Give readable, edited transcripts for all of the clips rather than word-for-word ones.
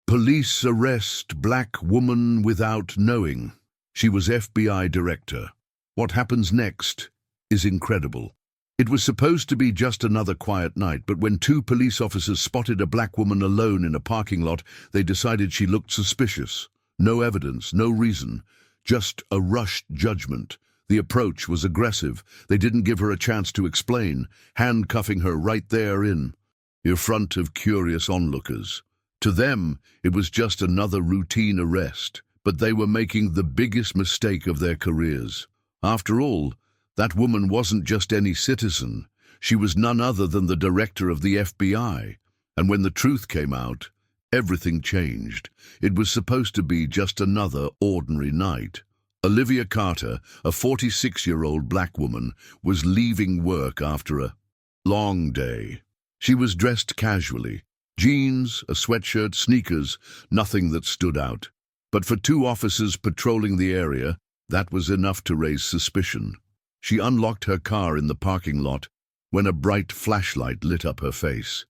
Police arrest black woman without knowing. She was FBI director. What happens next is incredible. It was supposed to be just another quiet night, but when two police officers spotted a black woman alone in a parking lot, they decided she looked suspicious. No evidence, no reason, just a rushed judgment. The approach was aggressive. They didn't give her a chance to explain, handcuffing her right there in front of curious onlookers. To them, it was just another routine arrest, but they were making the biggest mistake of their careers. After all, that woman wasn't just any citizen. She was none other than the director of the FBI. And when the truth came out, everything changed. It was supposed to be just another ordinary night. Olivia Carter, a 46-year-old black woman, was leaving work after a long day. She was dressed casually. Jeans, a sweatshirt, sneakers, nothing that stood out. But for two officers patrolling the area, that was enough to raise suspicion. She unlocked her car in the parking lot when a bright flashlight lit up her face.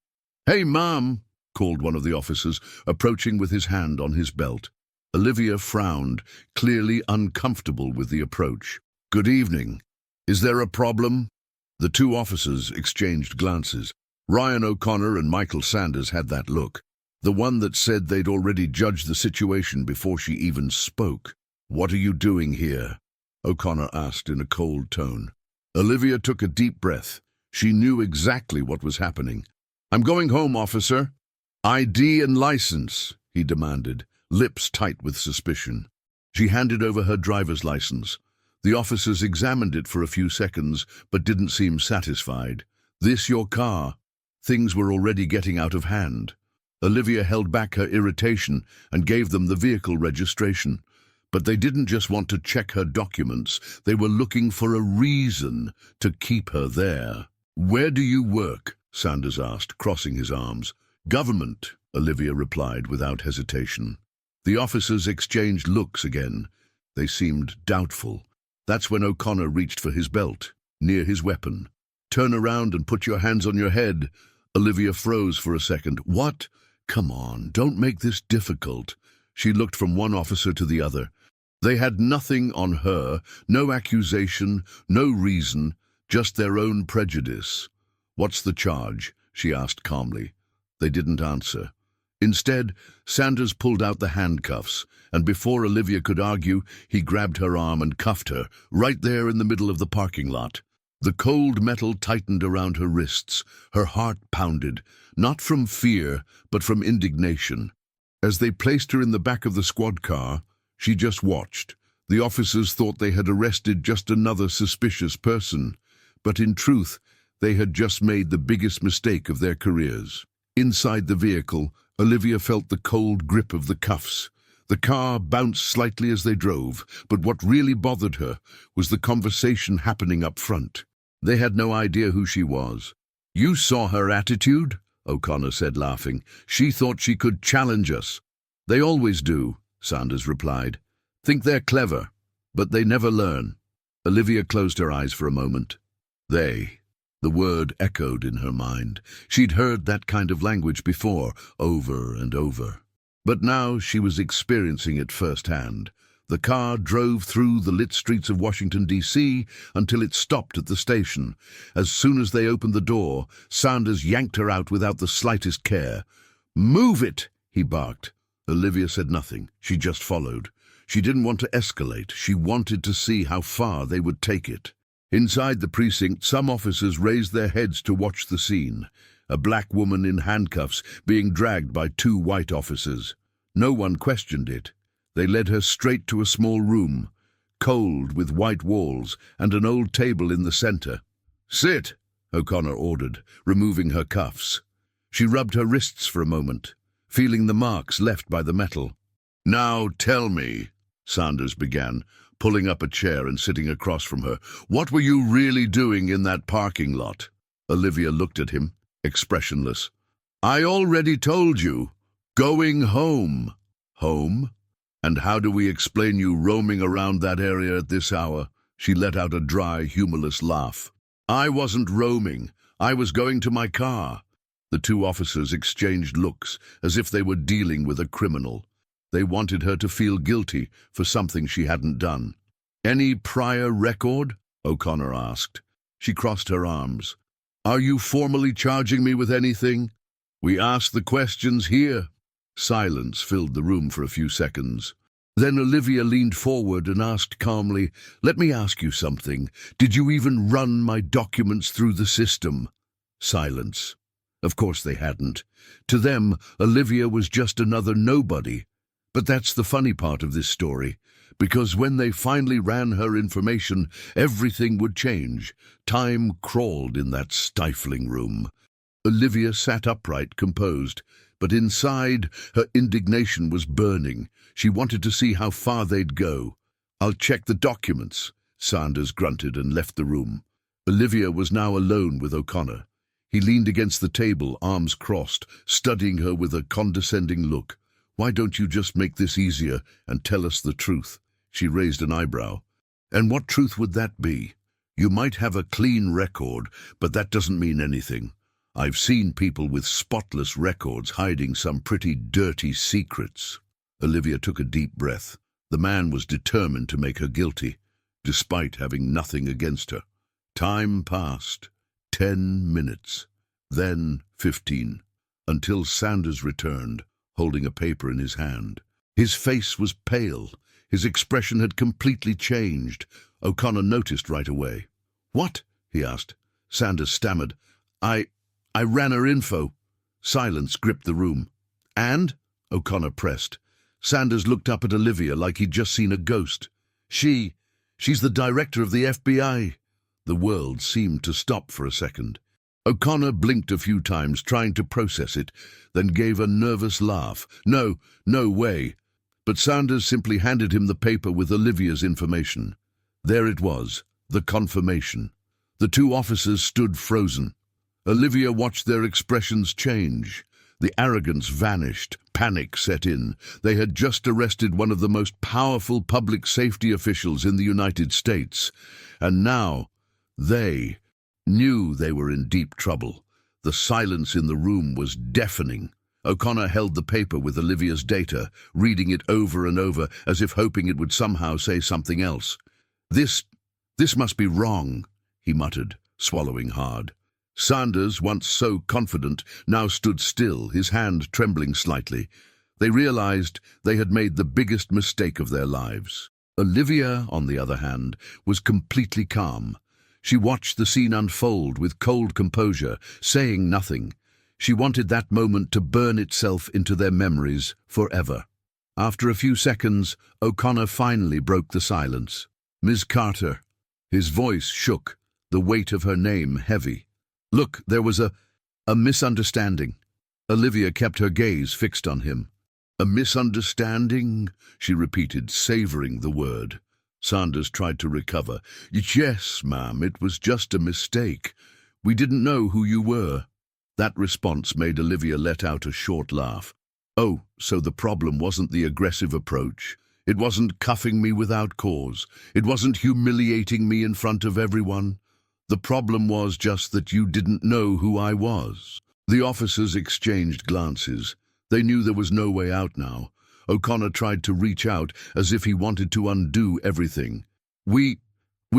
"Hey, Mom," called one of the officers, approaching with his hand on his belt. Olivia frowned, clearly uncomfortable with the approach. "Good evening. Is there a problem?" The two officers exchanged glances. Ryan O'Connor and Michael Sanders had that look, the one that said they'd already judged the situation before she even spoke. "What are you doing here?" O'Connor asked in a cold tone. Olivia took a deep breath. She knew exactly what was happening. "I'm going home, officer." "ID and license," he demanded, lips tight with suspicion. She handed over her driver's license. The officers examined it for a few seconds, but didn't seem satisfied. "This your car?" Things were already getting out of hand. Olivia held back her irritation and gave them the vehicle registration. But they didn't just want to check her documents. They were looking for a reason to keep her there. "Where do you work?" Sanders asked, crossing his arms. "Government," Olivia replied without hesitation. The officers exchanged looks again. They seemed doubtful. That's when O'Connor reached for his belt, near his weapon. "Turn around and put your hands on your head." Olivia froze for a second. "What? Come on, don't make this difficult." She looked from one officer to the other. They had nothing on her, no accusation, no reason, just their own prejudice. "What's the charge?" she asked calmly. They didn't answer. Instead, Sanders pulled out the handcuffs, and before Olivia could argue, he grabbed her arm and cuffed her, right there in the middle of the parking lot. The cold metal tightened around her wrists. Her heart pounded, not from fear, but from indignation. As they placed her in the back of the squad car, she just watched. The officers thought they had arrested just another suspicious person, but in truth, they had just made the biggest mistake of their careers. Inside the vehicle, Olivia felt the cold grip of the cuffs. The car bounced slightly as they drove, but what really bothered her was the conversation happening up front. They had no idea who she was. "You saw her attitude?" O'Connor said, laughing. "She thought she could challenge us." "They always do," Sanders replied. "Think they're clever, but they never learn." Olivia closed her eyes for a moment. "They." The word echoed in her mind. She'd heard that kind of language before, over and over. But now she was experiencing it firsthand. The car drove through the lit streets of Washington, D.C. until it stopped at the station. As soon as they opened the door, Sanders yanked her out without the slightest care. "Move it!" he barked. Olivia said nothing. She just followed. She didn't want to escalate. She wanted to see how far they would take it. Inside the precinct, some officers raised their heads to watch the scene. A black woman in handcuffs being dragged by two white officers. No one questioned it. They led her straight to a small room, cold with white walls and an old table in the center. "Sit," O'Connor ordered, removing her cuffs. She rubbed her wrists for a moment, feeling the marks left by the metal. "Now tell me," Sanders began, pulling up a chair and sitting across from her, "what were you really doing in that parking lot?" Olivia looked at him, expressionless. "I already told you. Going home." "Home? And how do we explain you roaming around that area at this hour?" She let out a dry, humorless laugh. "I wasn't roaming. I was going to my car." The two officers exchanged looks as if they were dealing with a criminal. They wanted her to feel guilty for something she hadn't done. "Any prior record?" O'Connor asked. She crossed her arms. "Are you formally charging me with anything? We ask the questions here." Silence filled the room for a few seconds. Then Olivia leaned forward and asked calmly, "Let me ask you something. Did you even run my documents through the system?" Silence. Of course they hadn't. To them, Olivia was just another nobody. But that's the funny part of this story, because when they finally ran her information, everything would change. Time crawled in that stifling room. Olivia sat upright, composed, but inside, her indignation was burning. She wanted to see how far they'd go. "I'll check the documents," Sanders grunted and left the room. Olivia was now alone with O'Connor. He leaned against the table, arms crossed, studying her with a condescending look. "Why don't you just make this easier and tell us the truth?" She raised an eyebrow. "And what truth would that be? You might have a clean record, but that doesn't mean anything. I've seen people with spotless records hiding some pretty dirty secrets." Olivia took a deep breath. The man was determined to make her guilty, despite having nothing against her. Time passed. 10 minutes, then 15, until Sanders returned, holding a paper in his hand. His face was pale. His expression had completely changed. O'Connor noticed right away. "What?" he asked. Sanders stammered. I ran her info." Silence gripped the room. "And?" O'Connor pressed. Sanders looked up at Olivia like he'd just seen a ghost. She's the director of the FBI." The world seemed to stop for a second. O'Connor blinked a few times, trying to process it, then gave a nervous laugh. No way. But Sanders simply handed him the paper with Olivia's information. There it was, the confirmation. The two officers stood frozen. Olivia watched their expressions change. The arrogance vanished. Panic set in. They had just arrested one of the most powerful public safety officials in the United States. And now they knew they were in deep trouble. The silence in the room was deafening. O'Connor held the paper with Olivia's data, reading it over and over as if hoping it would somehow say something else. This must be wrong," he muttered, swallowing hard. Sanders, once so confident, now stood still, his hand trembling slightly. They realized they had made the biggest mistake of their lives. Olivia, on the other hand, was completely calm. She watched the scene unfold with cold composure, saying nothing. She wanted that moment to burn itself into their memories forever. After a few seconds, O'Connor finally broke the silence. "Ms. Carter." His voice shook, the weight of her name heavy. "Look, there was a misunderstanding." Olivia kept her gaze fixed on him. "A misunderstanding?" she repeated, savoring the word. Sanders tried to recover. "Yes, ma'am, it was just a mistake. We didn't know who you were." That response made Olivia let out a short laugh. "Oh, so the problem wasn't the aggressive approach. It wasn't cuffing me without cause. It wasn't humiliating me in front of everyone. The problem was just that you didn't know who I was." The officers exchanged glances. They knew there was no way out now. O'Connor tried to reach out as if he wanted to undo everything. We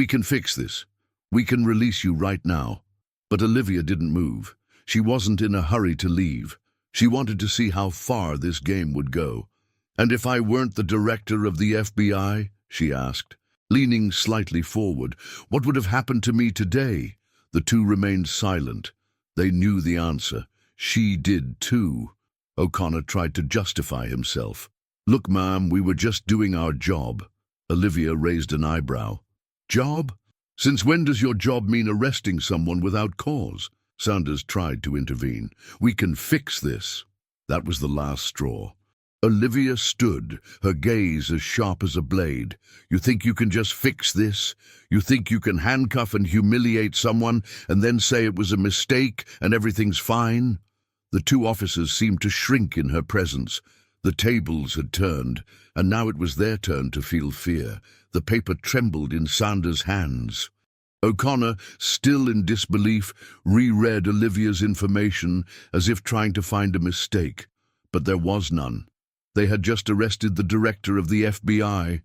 can fix this. We can release you right now." But Olivia didn't move. She wasn't in a hurry to leave. She wanted to see how far this game would go. "And if I weren't the director of the FBI?" she asked. Leaning slightly forward, "What would have happened to me today?" The two remained silent. They knew the answer. She did too. O'Connor tried to justify himself. "Look, ma'am, we were just doing our job." Olivia raised an eyebrow. "Job? Since when does your job mean arresting someone without cause?" Sanders tried to intervene. "We can fix this." That was the last straw. Olivia stood, her gaze as sharp as a blade. "You think you can just fix this? You think you can handcuff and humiliate someone and then say it was a mistake and everything's fine?" The two officers seemed to shrink in her presence. The tables had turned, and now it was their turn to feel fear. The paper trembled in Sanders' hands. O'Connor, still in disbelief, reread Olivia's information as if trying to find a mistake. But there was none. They had just arrested the director of the FBI.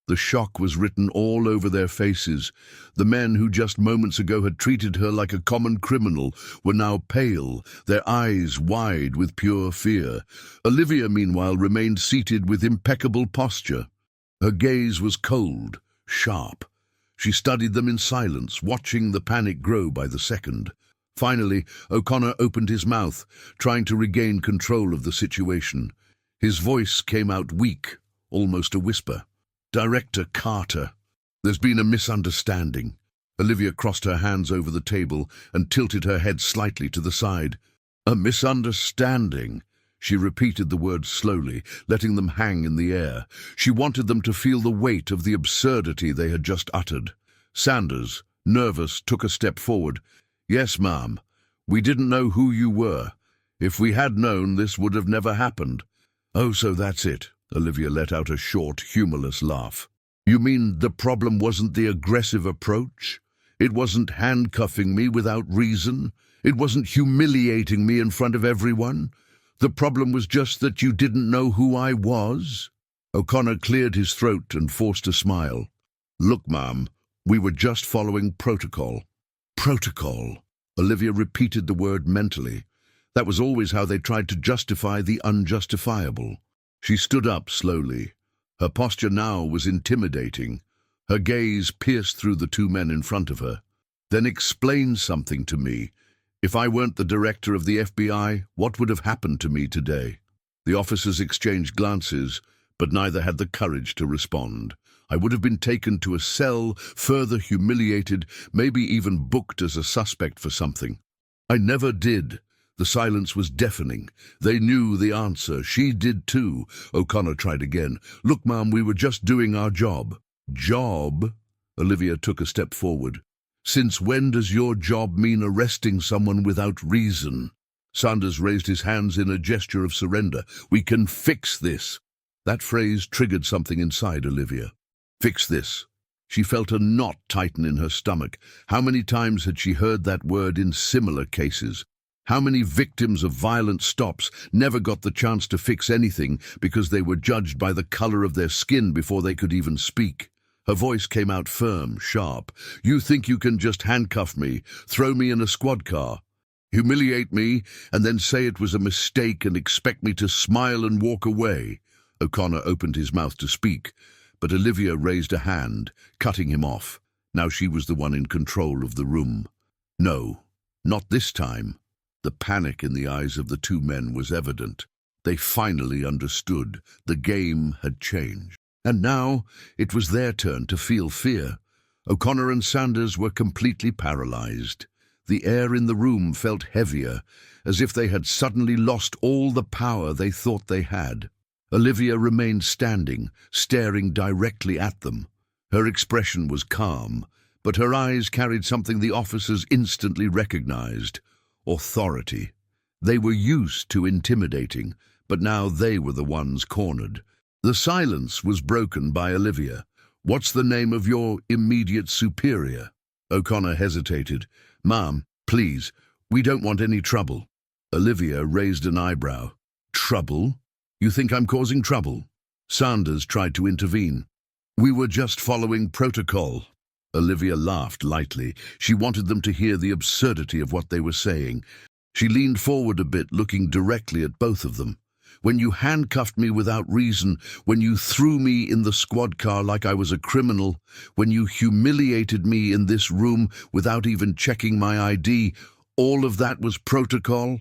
The shock was written all over their faces. The men who just moments ago had treated her like a common criminal were now pale, their eyes wide with pure fear. Olivia, meanwhile, remained seated with impeccable posture. Her gaze was cold, sharp. She studied them in silence, watching the panic grow by the second. Finally, O'Connor opened his mouth, trying to regain control of the situation. His voice came out weak, almost a whisper. "Director Carter, there's been a misunderstanding." Olivia crossed her hands over the table and tilted her head slightly to the side. "A misunderstanding?" She repeated the words slowly, letting them hang in the air. She wanted them to feel the weight of the absurdity they had just uttered. Sanders, nervous, took a step forward. "Yes, ma'am. We didn't know who you were. If we had known, this would have never happened." "Oh, so that's it." Olivia let out a short, humorless laugh. "You mean the problem wasn't the aggressive approach? It wasn't handcuffing me without reason? It wasn't humiliating me in front of everyone? The problem was just that you didn't know who I was?" O'Connor cleared his throat and forced a smile. "Look, ma'am, we were just following protocol." "Protocol?" Olivia repeated the word mentally. That was always how they tried to justify the unjustifiable. She stood up slowly. Her posture now was intimidating. Her gaze pierced through the two men in front of her. "Then explain something to me. If I weren't the director of the FBI, what would have happened to me today?" The officers exchanged glances, but neither had the courage to respond. "I would have been taken to a cell, further humiliated, maybe even booked as a suspect for something." "I never did." The silence was deafening. They knew the answer. She did too. O'Connor tried again. "Look, ma'am, we were just doing our job." "Job?" Olivia took a step forward. "Since when does your job mean arresting someone without reason?" Sanders raised his hands in a gesture of surrender. "We can fix this." That phrase triggered something inside Olivia. Fix this. She felt a knot tighten in her stomach. How many times had she heard that word in similar cases? How many victims of violent stops never got the chance to fix anything because they were judged by the color of their skin before they could even speak? Her voice came out firm, sharp. "You think you can just handcuff me, throw me in a squad car, humiliate me, and then say it was a mistake and expect me to smile and walk away?" O'Connor opened his mouth to speak, but Olivia raised a hand, cutting him off. Now she was the one in control of the room. "No, not this time." The panic in the eyes of the two men was evident. They finally understood. The game had changed. And now it was their turn to feel fear. O'Connor and Sanders were completely paralyzed. The air in the room felt heavier, as if they had suddenly lost all the power they thought they had. Olivia remained standing, staring directly at them. Her expression was calm, but her eyes carried something the officers instantly recognized: authority. They were used to intimidating, but now they were the ones cornered. The silence was broken by Olivia. "What's the name of your immediate superior?" O'Connor hesitated. "Ma'am, please, we don't want any trouble." Olivia raised an eyebrow. "Trouble? You think I'm causing trouble?" Sanders tried to intervene. "We were just following protocol." Olivia laughed lightly. She wanted them to hear the absurdity of what they were saying. She leaned forward a bit, looking directly at both of them. "When you handcuffed me without reason, when you threw me in the squad car like I was a criminal, when you humiliated me in this room without even checking my ID, all of that was protocol?"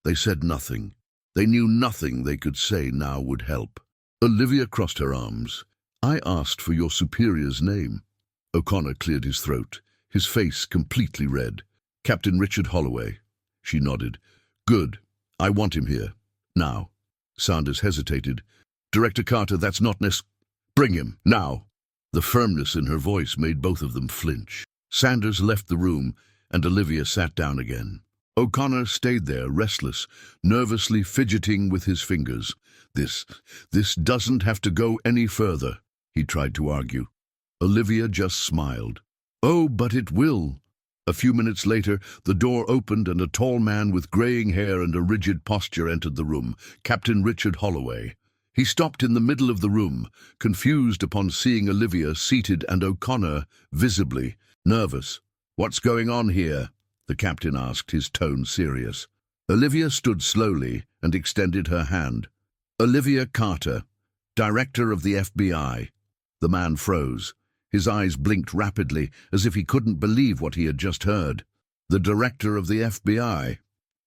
They said nothing. They knew nothing they could say now would help. Olivia crossed her arms. "I asked for your superior's name." O'Connor cleared his throat, his face completely red. "Captain Richard Holloway." She nodded. "Good. I want him here. Now." Sanders hesitated. "Director Carter, that's not Bring him, now." The firmness in her voice made both of them flinch. Sanders left the room, and Olivia sat down again. O'Connor stayed there, restless, nervously fidgeting with his fingers. This doesn't have to go any further," he tried to argue. Olivia just smiled. "Oh, but it will." A few minutes later, the door opened and a tall man with greying hair and a rigid posture entered the room, Captain Richard Holloway. He stopped in the middle of the room, confused upon seeing Olivia seated and O'Connor visibly nervous. "What's going on here?" the captain asked, his tone serious. Olivia stood slowly and extended her hand. "Olivia Carter, Director of the FBI." The man froze. His eyes blinked rapidly, as if he couldn't believe what he had just heard. The Director of the FBI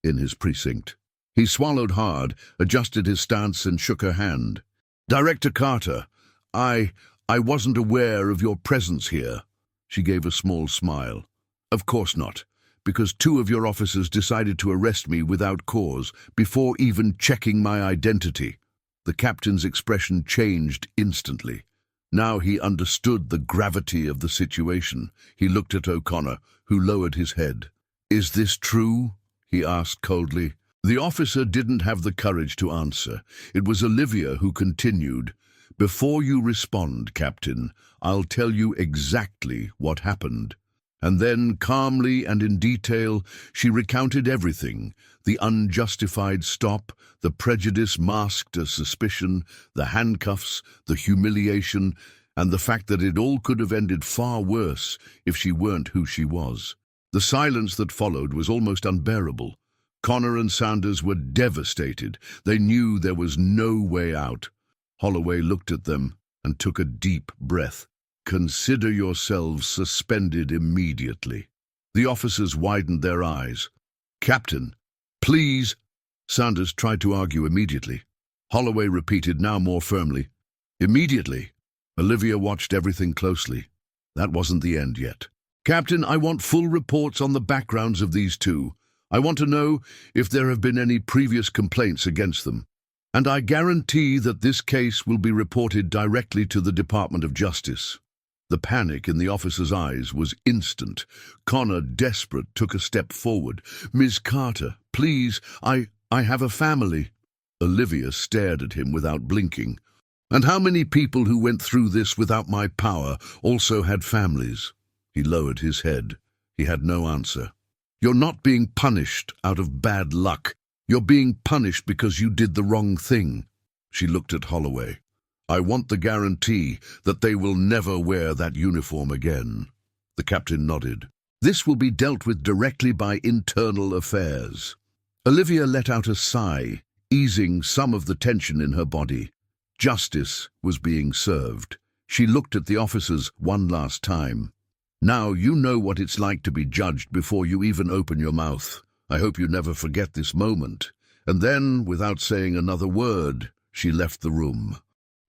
in his precinct. He swallowed hard, adjusted his stance and shook her hand. "Director Carter, I wasn't aware of your presence here." She gave a small smile. "Of course not, because 2 of your officers decided to arrest me without cause, before even checking my identity." The captain's expression changed instantly. Now he understood the gravity of the situation. He looked at O'Connor, who lowered his head. "Is this true?" he asked coldly. The officer didn't have the courage to answer. It was Olivia who continued. "Before you respond, Captain, I'll tell you exactly what happened." And then, calmly and in detail, she recounted everything: the unjustified stop, the prejudice masked as suspicion, the handcuffs, the humiliation, and the fact that it all could have ended far worse if she weren't who she was. The silence that followed was almost unbearable. Connor and Sanders were devastated. They knew there was no way out. Holloway looked at them and took a deep breath. "Consider yourselves suspended immediately." The officers widened their eyes. "Captain, please." Sanders tried to argue immediately. Holloway repeated, now more firmly, "Immediately." Olivia watched everything closely. That wasn't the end yet. "Captain, I want full reports on the backgrounds of these 2. I want to know if there have been any previous complaints against them. And I guarantee that this case will be reported directly to the Department of Justice." The panic in the officer's eyes was instant. Connor, desperate, took a step forward. "Ms. Carter, please, I have a family." Olivia stared at him without blinking. "And how many people who went through this without my power also had families?" He lowered his head. He had no answer. "You're not being punished out of bad luck. You're being punished because you did the wrong thing." She looked at Holloway. "I want the guarantee that they will never wear that uniform again." The captain nodded. "This will be dealt with directly by Internal Affairs." Olivia let out a sigh, easing some of the tension in her body. Justice was being served. She looked at the officers one last time. "Now you know what it's like to be judged before you even open your mouth. I hope you never forget this moment." And then, without saying another word, she left the room.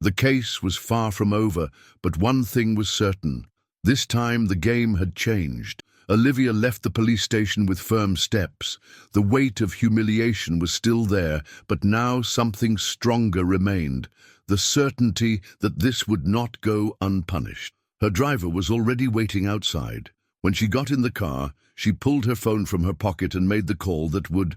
The case was far from over, but one thing was certain. This time the game had changed. Olivia left the police station with firm steps. The weight of humiliation was still there, but now something stronger remained: the certainty that this would not go unpunished. Her driver was already waiting outside. When she got in the car, she pulled her phone from her pocket and made the call that would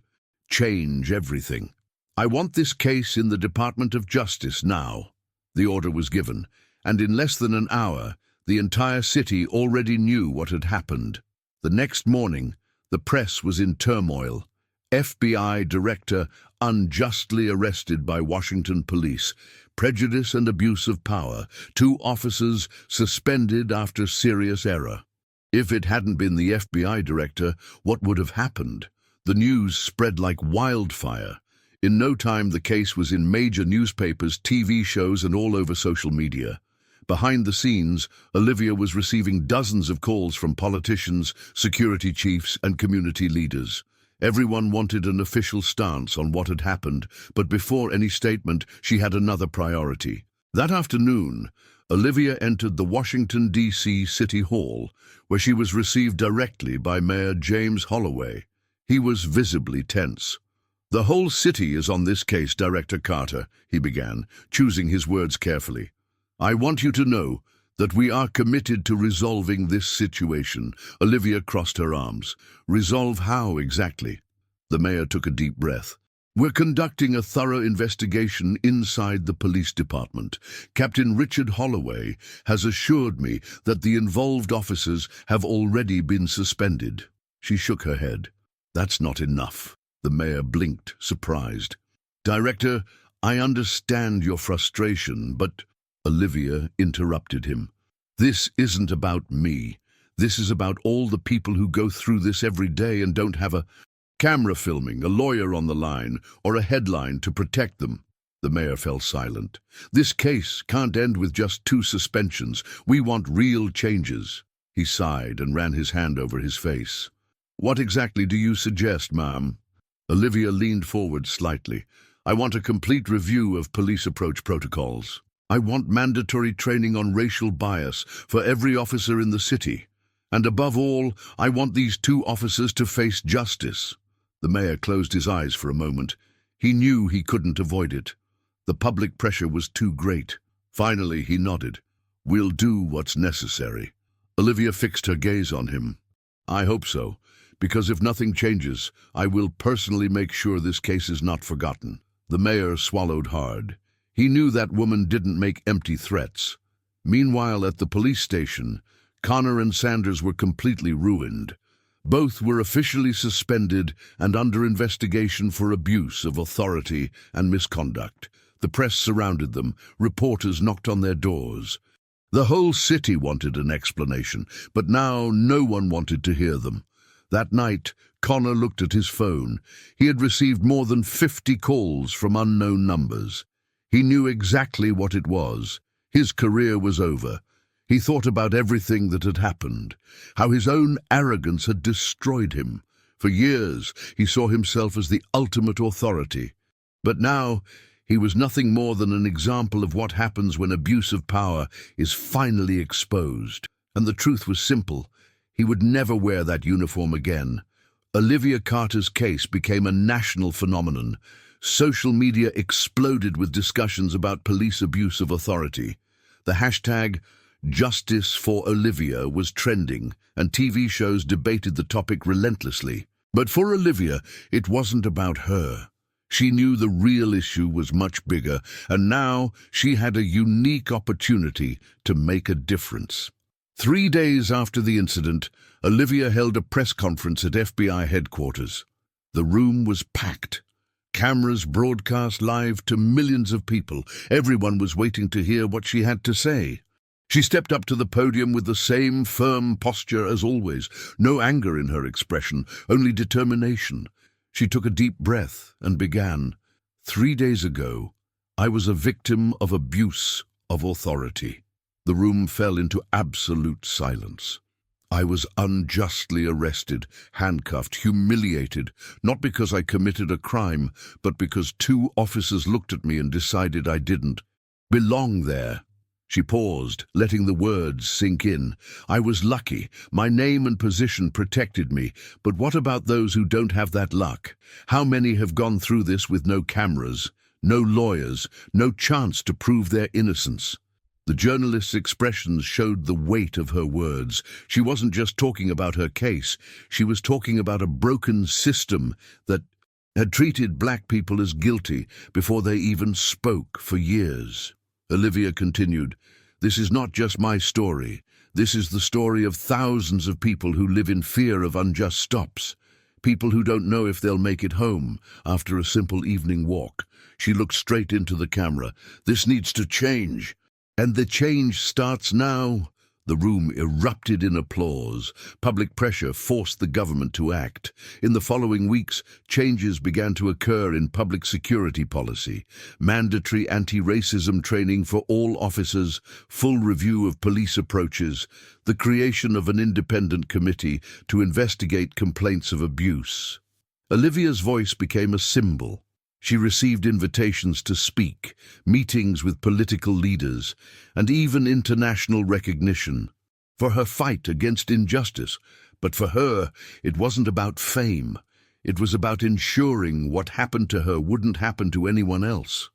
change everything. "I want this case in the Department of Justice now." The order was given, and in less than an hour, the entire city already knew what had happened. The next morning, the press was in turmoil. FBI director unjustly arrested by Washington police. Prejudice and abuse of power. 2 officers suspended after serious error. If it hadn't been the FBI director, what would have happened? The news spread like wildfire. In no time, the case was in major newspapers, TV shows, and all over social media. Behind the scenes, Olivia was receiving dozens of calls from politicians, security chiefs, and community leaders. Everyone wanted an official stance on what had happened, but before any statement, she had another priority. That afternoon, Olivia entered the Washington, D.C. City Hall, where she was received directly by Mayor James Holloway. He was visibly tense. "The whole city is on this case, Director Carter," he began, choosing his words carefully. "I want you to know that we are committed to resolving this situation." Olivia crossed her arms. "Resolve how exactly?" The mayor took a deep breath. We're conducting a thorough investigation inside the police department. Captain Richard Holloway has assured me that the involved officers have already been suspended. She shook her head. That's not enough. The mayor blinked, surprised. Director, I understand your frustration, but Olivia interrupted him. This isn't about me. This is about all the people who go through this every day and don't have a camera filming, a lawyer on the line, or a headline to protect them. The mayor fell silent. This case can't end with just 2 suspensions. We want real changes. He sighed and ran his hand over his face. What exactly do you suggest, ma'am? Olivia leaned forward slightly. I want a complete review of police approach protocols. I want mandatory training on racial bias for every officer in the city. And above all, I want these 2 officers to face justice. The mayor closed his eyes for a moment. He knew he couldn't avoid it. The public pressure was too great. Finally, he nodded. We'll do what's necessary. Olivia fixed her gaze on him. I hope so, because if nothing changes, I will personally make sure this case is not forgotten. The mayor swallowed hard. He knew that woman didn't make empty threats. Meanwhile, at the police station, Connor and Sanders were completely ruined. Both were officially suspended and under investigation for abuse of authority and misconduct. The press surrounded them. Reporters knocked on their doors. The whole city wanted an explanation, but now no one wanted to hear them. That night, Connor looked at his phone. He had received more than 50 calls from unknown numbers. He knew exactly what it was. His career was over. He thought about everything that had happened, how his own arrogance had destroyed him. For years, he saw himself as the ultimate authority. But now, he was nothing more than an example of what happens when abuse of power is finally exposed. And the truth was simple. He would never wear that uniform again. Olivia Carter's case became a national phenomenon. Social media exploded with discussions about police abuse of authority. The hashtag Justice for Olivia was trending, and TV shows debated the topic relentlessly. But for Olivia, it wasn't about her. She knew the real issue was much bigger, and now she had a unique opportunity to make a difference. 3 days after the incident, Olivia held a press conference at FBI headquarters. The room was packed. Cameras broadcast live to millions of people. Everyone was waiting to hear what she had to say. She stepped up to the podium with the same firm posture as always, no anger in her expression, only determination. She took a deep breath and began. 3 days ago, I was a victim of abuse of authority. The room fell into absolute silence. I was unjustly arrested, handcuffed, humiliated, not because I committed a crime, but because 2 officers looked at me and decided I didn't belong there. She paused, letting the words sink in. I was lucky. My name and position protected me. But what about those who don't have that luck? How many have gone through this with no cameras, no lawyers, no chance to prove their innocence? The journalist's expressions showed the weight of her words. She wasn't just talking about her case. She was talking about a broken system that had treated black people as guilty before they even spoke for years. Olivia continued, This is not just my story. This is the story of thousands of people who live in fear of unjust stops. People who don't know if they'll make it home after a simple evening walk. She looked straight into the camera. This needs to change. And the change starts now. The room erupted in applause. Public pressure forced the government to act. In the following weeks, changes began to occur in public security policy. Mandatory anti-racism training for all officers, full review of police approaches, the creation of an independent committee to investigate complaints of abuse. Olivia's voice became a symbol. She received invitations to speak, meetings with political leaders, and even international recognition for her fight against injustice. But for her, it wasn't about fame. It was about ensuring what happened to her wouldn't happen to anyone else.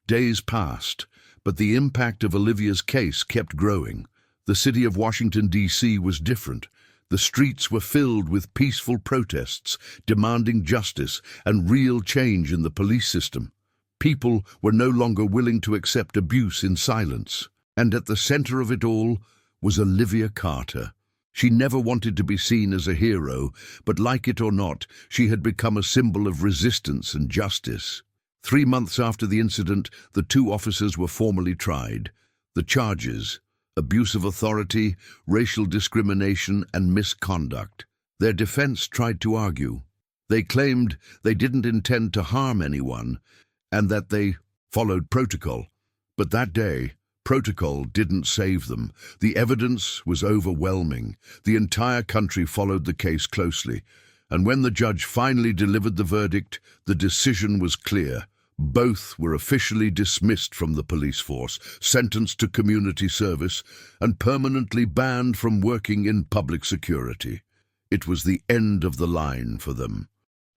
Days passed, but the impact of Olivia's case kept growing. The city of Washington, D.C. was different. The streets were filled with peaceful protests, demanding justice and real change in the police system. People were no longer willing to accept abuse in silence. And at the center of it all was Olivia Carter. She never wanted to be seen as a hero, but like it or not, she had become a symbol of resistance and justice. 3 months after the incident, the 2 officers were formally tried. The charges: abuse of authority, racial discrimination, and misconduct. Their defense tried to argue. They claimed they didn't intend to harm anyone and that they followed protocol. But that day, protocol didn't save them. The evidence was overwhelming. The entire country followed the case closely. And when the judge finally delivered the verdict, the decision was clear. Both were officially dismissed from the police force, sentenced to community service, and permanently banned from working in public security. It was the end of the line for them.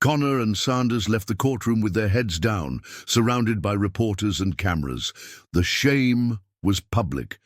Connor and Sanders left the courtroom with their heads down, surrounded by reporters and cameras. The shame was public,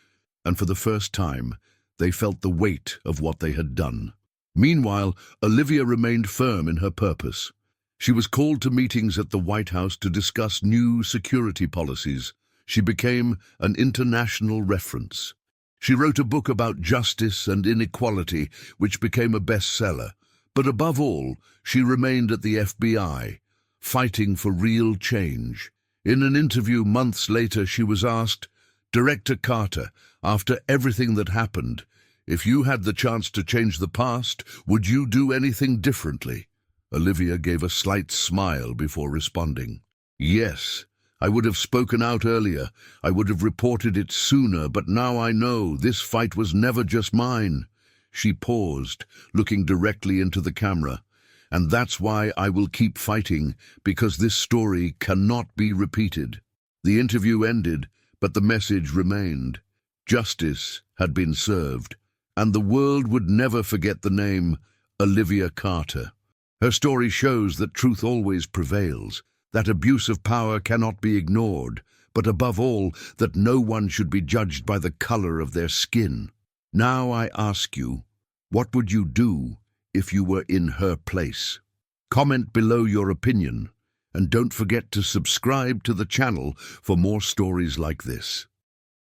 and for the first time, they felt the weight of what they had done. Meanwhile, Olivia remained firm in her purpose. She was called to meetings at the White House to discuss new security policies. She became an international reference. She wrote a book about justice and inequality, which became a bestseller. But above all, she remained at the FBI, fighting for real change. In an interview months later, she was asked, "Director Carter, after everything that happened, if you had the chance to change the past, would you do anything differently?" Olivia gave a slight smile before responding. "Yes, I would have spoken out earlier. I would have reported it sooner, but now I know this fight was never just mine." She paused, looking directly into the camera. "And that's why I will keep fighting, because this story cannot be repeated." The interview ended, but the message remained. Justice had been served, and the world would never forget the name Olivia Carter. Her story shows that truth always prevails, that abuse of power cannot be ignored, but above all, that no one should be judged by the color of their skin. Now I ask you, what would you do if you were in her place? Comment below your opinion, and don't forget to subscribe to the channel for more stories like this.